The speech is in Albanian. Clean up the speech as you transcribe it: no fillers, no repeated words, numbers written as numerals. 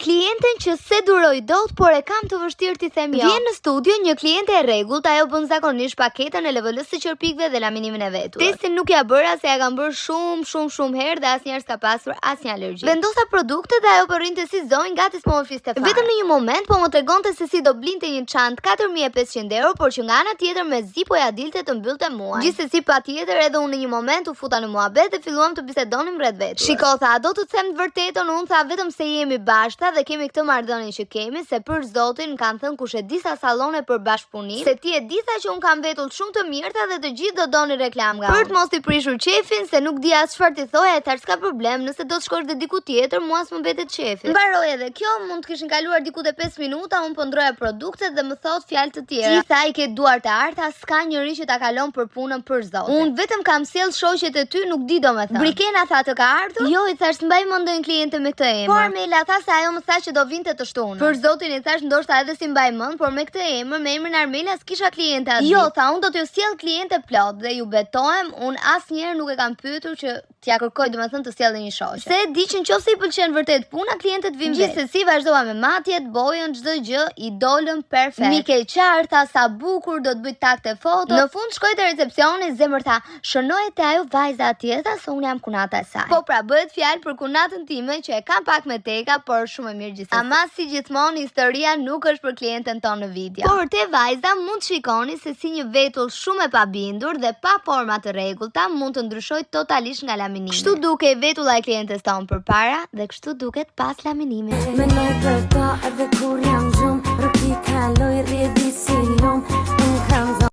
klienten që se duroj dot, por e kam të vështirë t'i them jo. Vjen në studio një kliente e rregullt, ajo bën zakonisht paketën e LVL-s së qerpikëve dhe laminimin e vetur. Testin nuk ja bëra se ja kam bërë shumë herë dhe asnjëherë s'ka pasur asnjë alergji. Vendosa produktet dhe ajo po rrinte si zonjë gati s'po më fliste fare. Vetëm në një moment po më tregonte se si do blinte një çantë 4500 euro, por që nga ana tjetër me zipo ja dilte të mbyllte mua. Gjithsesi patjetër edhe unë në një moment u futa në muhabet dhe filluam të bisedonim rreth vetes. Shiko, tha, do të them të vërtetën, unë tha vetëm se jemi bashkëta dhe kemi këtë marrëdhënie që kemi, se për zotin kanë thënë kush e di sa sallone për bashkëpunim, se ti e di sa që un kam vetull shumë të mirëta dhe të gjithë do doni reklam nga unë. Për të mos i prishur qefin, se nuk di as çfarë ti thoja, e thash s'ka problem, nëse do të shkosh te diku tjetër, mua s'më mbetet qefi. Mbaroi edhe kjo, mund të kishin kaluar diku te 5 minuta, un po ndroja produktet dhe më thot fjalë të tjera. Ti tha i ke duar të arta, s'ka njëri që ta kalon për punën për zotin. Un vetëm kam sjell shoqet e ty, nuk di domethënë. Brikena tha të ka ardhur? Jo, i thash s'mbaj mendoj kliente me këtë emër. Por Mela tha se ajo më tha që do vinte të shtunën. Për zotin i thash ndoshta edhe si mbaj mend, por me këtë emër, me emrin Armela s'kisha kliente aty. Jo, tha unë do t'ju sjell kliente plot dhe ju betohem, unë asnjëherë nuk e kam pyetur që t'ja kërkoj domethënë të sjellë një shoqe. Se di që nëse i pëlqen vërtet puna, klientët vijnë vetë. Gjithsesi vazhdova me matjet, bojën, çdo gjë i dolën perfekt. Mi ke qarta sa bukur do të bëj takte foto. Në fund shkoj te recepcioni, zemër tha, shënoje te ajo vajza atje, tha se unë jam kunata e saj. Po pra, bëhet fjalë për kunatën time që e kam pak me teka, por shumë e mirë gjithsesi. Ama si gjithmonë historia nuk është për klientën tonë në video. Por te vajza mund të shikoni se si një vetull shumë e pabindur dhe pa forma të rregullta mund të ndryshojë totalisht nga laminimi. Kështu duke vetulla e klientes tonë përpara dhe kështu duket pas laminimit.